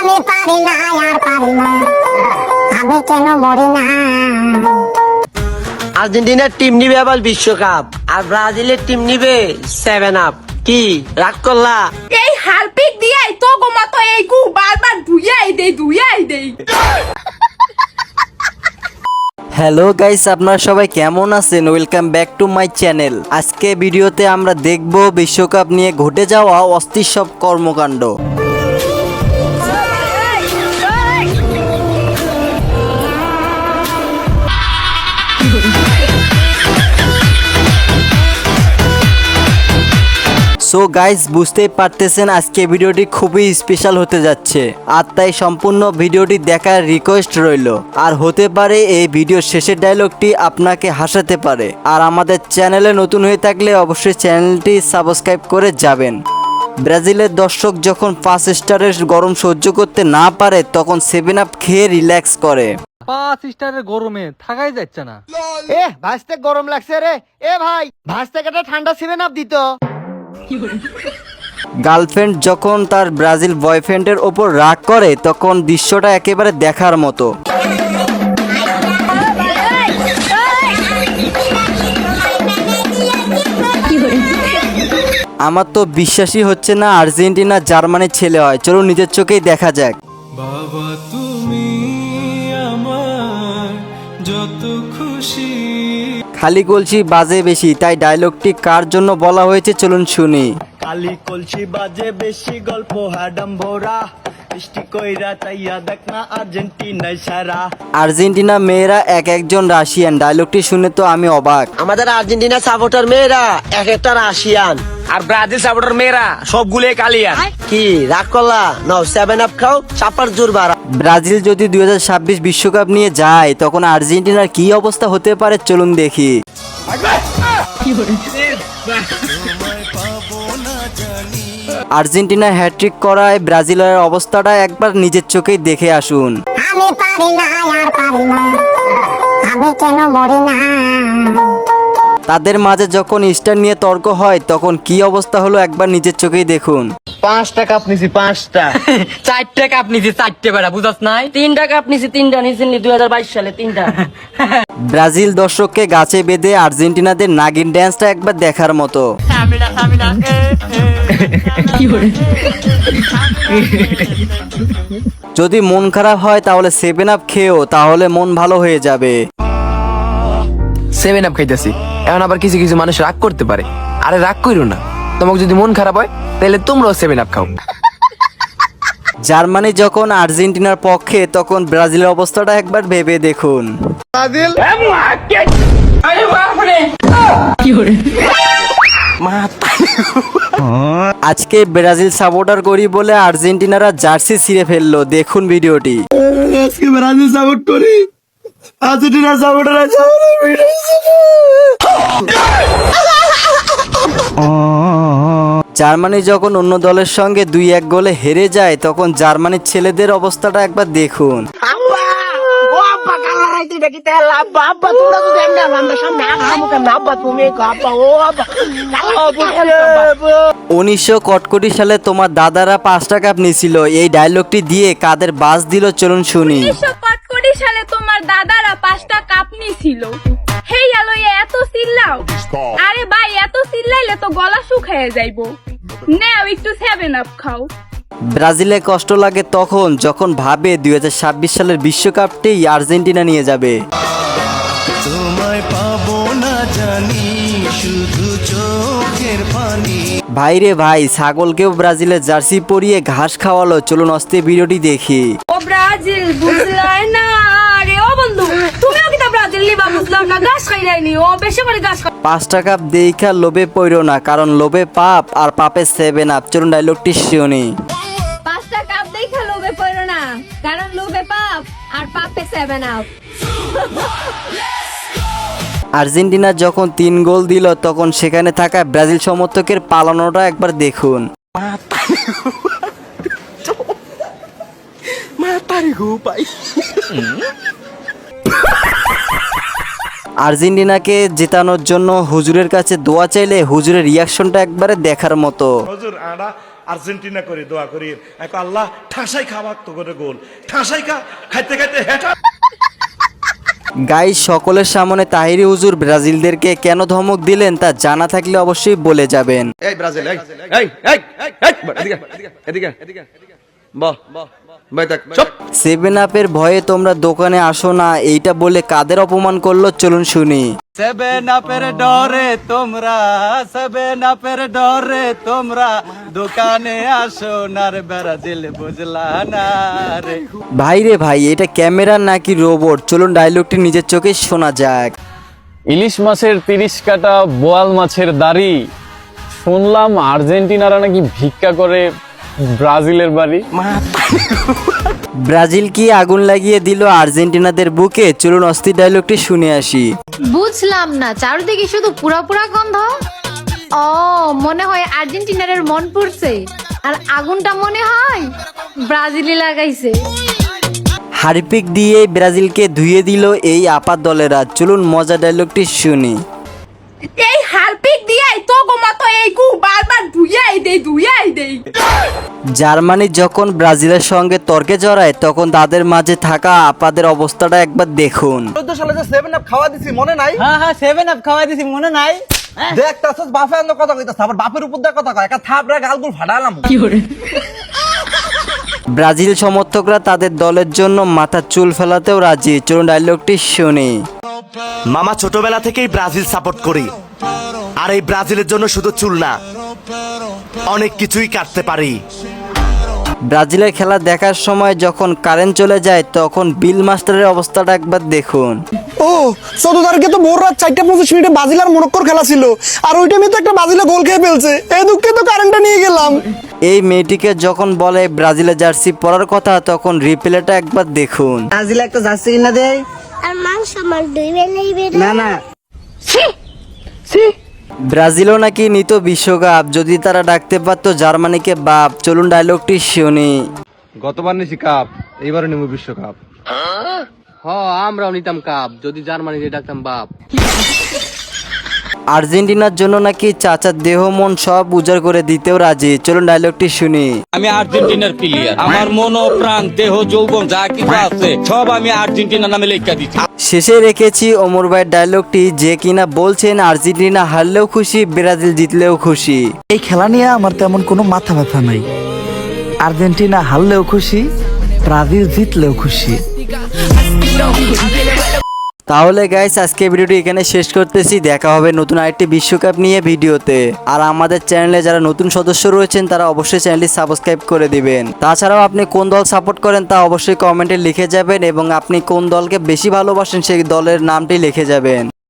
আমি পারি না আর পারি না, আমি কেন মরি না। আর্জেন্টিনার টিম নিবে আবার বিশ্বকাপ, আর ব্রাজিলের টিম নিবে 7 আপ। কি রাগ করলা? এই হারপিক দিয়াই তো গোমা তো এই গু বারবার ধুইয়াই দেই। হ্যালো গাইস, আপনারা সবাই কেমন আছেন? Welcome back to my channel. আজকে ভিডিওতে আমরা দেখব বিশ্বকাপ নিয়ে ঘটে যাওয়া অস্থির সব কর্মকাণ্ড। সো গাইস, বুঝতেই পারতেছেন আজকে ভিডিওটি খুবই স্পেশাল হতে যাচ্ছে, আর তাই সম্পূর্ণ ভিডিওটি দেখার রিকোয়েস্ট রইল। আর হতে পারে এই ভিডিওর শেষের ডায়লগটি আপনাকে হাসাতে পারে। আর আমাদের চ্যানেলে নতুন হয়ে থাকলে অবশ্যই চ্যানেলটি সাবস্ক্রাইব করে যাবেন। ব্রাজিলের দর্শক যখন 5 স্টারের গরম সহ্য করতে না পারে তখন 7 আপ খেয়ে রিল্যাক্স করে। 5 স্টারের গরমে থাকাই যাচ্ছে না। ভাসতে গরম লাগছে রে। ভাই ভাসতে একটা ঠান্ডা 7 আপ দিত। গার্লফ্রেন্ড যখন তার ব্রাজিল বয়ফ্রেন্ডের ওপর রাগ করে তখন দৃশ্যটা একেবারে দেখার মতো। আমার তো বিশ্বাসই হচ্ছে না আর্জেন্টিনা জার্মানির ছেলে হয়। চলো নিজের চোখেই দেখা যাক। বাবা তুমি আমার যত খুশি। খালি কলসি বাজে বেশি, তাই ডায়লগটি কার জন্য বলা হয়েছে চলুন শুনি। কালি কলসি বাজে বেশি, গল্প হাডম্বরা বৃষ্টি কইরা তাইয়া দেখ না আর্জেন্টিনায় সারা। আর্জেন্টিনা মেয়েরা এক একজন রাশিয়ান, ডায়লগটি শুনে তো আমি অবাক। আমাদের আর্জেন্টিনা সাপোর্টার মেয়েরা এক একটা রাশিয়ান, আর ব্রাজিল সাপোর্টার মেয়েরা সবগুলো কালিয়ান। কি রাগ করলা? নাও 7 আপ খাও, চাপার জোর বাড়া। ব্রাজিল যদি 2026 বিশ্বকাপ নিয়ে যায় তখন আর্জেন্টিনার কি অবস্থা হতে পারে চলুন দেখি। আর্জেন্টিনা হ্যাট্রিক করায় ব্রাজিলের অবস্থাটা একবার নিজের চোখেই দেখে আসুন। আমি পারি না আর পারি না, আমি কেন মরি না। তাদের মাঝে যখন স্টার নিয়ে তর্ক হয় তখন কি অবস্থা হলো একবার নিজের চোখেই দেখুন। 5টা কাপ নিছি, 5টা। 4টে কাপ নিছি, 4টে বেড়া বুঝাস নাই। 3টা কাপ নিছি, 3টা নিছেন 2022 সালে 3টা। ব্রাজিল দর্শককে গাছে বেঁধে আর্জেন্টিনাদের নাগিন ড্যান্সটা একবার দেখার মতো। যদি মন খারাপ হয় তাহলে 7 আপ খেয়েও, তাহলে মন ভালো হয়ে যাবে। 7 আপ খাইতেছি, এখন আবার কিছু কিছু মানুষ রাগ করতে পারে। আরে রাগ কইরো না, তোমাকে যদি মন খারাপ হয় তাহলে তোমরাও 7 আপ খাও। জার্মানি যখন আর্জেন্টিনার পক্ষে তখন ব্রাজিলের অবস্থাটা একবার ভেবে দেখুন। আজকে ব্রাজিল সাপোর্টার করি বলে আর্জেন্টিনারা জার্সি ছিঁড়ে ফেললো, দেখুন ভিডিওটি। আজকে ব্রাজিল সাপোর্ট করি, আর্জেন্টিনা সাপোর্টার আছে। জার্মানি যখন অন্য দলের সঙ্গে 2-1 গোলে হেরে যায় তখন জার্মানির ছেলেদের অবস্থাটা একবার দেখুন। 1900 সালে তোমার দাদারা 5টা কাপ নিছিল, এই ডায়লগটি দিয়ে কাদের বাস দিল চলুন শুনি। 1900 সালে তোমার দাদারা 5টা কাপ নিছিল। হেই আলো এত চিল্লাও? আরে ভাই এত চিল্লাইলে তো গলা শুকায় যাইবো। নাও একটু 7 আপ খাও। ব্রাজিলে কষ্ট লাগে তখন যখন ভাবে 2026 সালের বিশ্বকাপটাই আর্জেন্টিনা নিয়ে যাবে। তোমায় পাবো না জানি, শুধু চোখের পানি। ভাই রে ভাই, ছাগলকেও ব্রাজিলের জার্সি পরিয়ে ঘাস খাওয়ালো, চলুন অস্তে ভিডিওটি দেখি। ও ব্রাজিল বুঝলাই না রে। ও বন্ধু তুমিও কি ব্রাজিল নিবা? বুঝলাম না, ঘাস খাই রাইনি ও বেশি করে ঘাস খাও। 5টা কাপ দেখা লোভে পড়ো না, কারণ লোভে পাপ আর পাপে 7 আপ। চলুন ডায়লগটি শুনি। 5টা কাপ দেখা লোভে পড়ো না, কারণ লোভে পাপ আর পাপে 7 আপ। আর্জেন্টিনা যখন 3 গোল দিল তখন সেখানে থাকা ব্রাজিল সমর্থকের পালানোটা একবার দেখুন। আর্জেন্টিনাকে জেতানোর জন্য হুজুরের কাছে দোয়া চাইলে হুজুরের রিয়াকশনটা একবারে দেখার মতো। হুজুর আমরা আর্জেন্টিনা করে দোয়া করি এক আল্লাহ ঠাসাই খাওয়াক তো করে গোল ঠাসাই খাইতে খাইতে হেঁটা। গাইস সকলের সামনে তাহিরি হুজুর ব্রাজিলদেরকে কেন ধমক দিলেন তা জানা থাকলে অবশ্যই বলে যাবেন। এই ব্রাজিল এই এই এই এদিকে এদিকে এদিকে বাহ ভাই থাক চুপ। 7 আপের ভয়ে তোমরা দোকানে আসো না, এইটা বলে কাদের অপমান করলো চলুন শুনি। 7 আপের ডরে তোমরা 7 আপের ডরে তোমরা দোকানে আসো না রে ব্রাজিল বুঝলা না রে। ভাই রে ভাই, এটা ক্যামেরা নাকি রোবট? চলুন ডায়লগটি নিজের চোখে শোনা যাক। ইলিশ মাছের 30 কাটা বোয়াল মাছের দাড়ি, শুনলাম আর্জেন্টিনারা নাকি ভিক্ষা করে ব্রাজিলের বাড়ি। ব্রাজিল কি আগুন লাগিয়ে দিল আর্জেন্টিনাদের বুকে? চলুন অস্থির ডায়লগটি শুনে আসি। বুঝলাম না, চারদিকে শুধু পুরা পুরা গন্ধ। ও মনে হয় আর্জেন্টিনার মন পড়ছে, আর আগুনটা মনে হয় ব্রাজিলে লাগাইছে। হারপিক দিয়ে ব্রাজিলকে ধুয়ে দিল এই আপাত দলেরা। চলুন মজা ডায়লগটি শুনি। এই হারপিক দিয়াই তো গোমাতো এই গু বারবার ধুইয়াই দেই। জার্মানি যখন ব্রাজিলের সঙ্গে তর্কে জড়ায় তখন তাদের মাঝে থাকা আপাদের অবস্থাটা একবার দেখুন। 14 সালে যে 7 আপ খাওয়া দিছি মনে নাই? হ্যাঁ হ্যাঁ 7 আপ খাওয়াই দিছি মনে নাই? দেখ তাছস বাপে আন্দ কথা কইতাছ, আবার বাপের উপর দিয়ে কথা কয়, একা থাপড়া গালগুল ফাটালাম। ব্রাজিল সমর্থকরা তাদের দলের জন্য মাথার চুল ফেলাতেও রাজি। চলুন ডায়লগটি শুনি। মামা ছোটবেলা থেকেই ব্রাজিল সাপোর্ট করি, আর এই ব্রাজিলের জন্য শুধু চুল না অনেক কিছুই কাটতে পারি। ব্রাজিলের খেলা দেখার সময় যখন কারেন্ট চলে যায় তখন বিল মাস্টারের অবস্থাটা একবার দেখুন। ও 14 তারিখে তো ভোর রাত 4:25 ব্রাজিল আর মরক্কোর খেলা ছিল, আর ওই টাইমে তো একটা ব্রাজিলে গোল খেয়ে ফেলছে। এই দুঃখে তো কারেন্টটা নিয়ে গেলাম। এই মেয়েটিকে যখন বলে ব্রাজিলের জার্সি পরার কথা তখন রিপ্লেটা একবার দেখুন। ব্রাজিল একটা জার্সি কিনা দেয় আর মাংস আমার 2 বেলাই বের না না। ব্রাজিলও নাকি নিত বিশ্বকাপ যদি তারা ডাকতে পারতো জার্মানিকে বাপ। চলুন ডায়লগটি শুনি। গতবার নিছি কাপ, এইবারও নেব বিশ্বকাপ। আমরাও নিতাম কাপ যদি জার্মানি ডাকতাম বাপ। আর্জেন্টিনার জন্য নাকি চাচার দেহ মন সব উজাড় করে দিতেও রাজি। চলুন ডায়লগটি শুনি। আমি আর্জেন্টিনার প্লেয়ার, আমার মন ও প্রাণ দেহ যৌবন যা কিছু আছে সব আমি আর্জেন্টিনার নামে লেখা দিচ্ছি। শেষে রেখেছি ওমর ভাইয়ের ডায়লগটি, যে কিনা বলছেন আর্জেন্টিনা হারলেও খুশি, ব্রাজিল জিতলেও খুশি। এই খেলা নিয়ে আমার তেমন কোনো মাথা ব্যথা নাই। আর্জেন্টিনা হারলেও খুশি, ব্রাজিল জিতলেও খুশি। তাহলে গাইস আজকে ভিডিওটি এখানে শেষ করতেছি। দেখা হবে নতুন আরেকটি বিশ্বকাপ নিয়ে ভিডিওতে। আর আমাদের চ্যানেলে যারা নতুন সদস্য রয়েছেন তারা অবশ্যই চ্যানেলটি সাবস্ক্রাইব করে দিবেন। তাছাড়াও আপনি কোন দল সাপোর্ট করেন তা অবশ্যই কমেন্টে লিখে যাবেন, এবং আপনি কোন দলকে বেশি ভালোবাসেন সেই দলের নামটি লিখে যাবেন।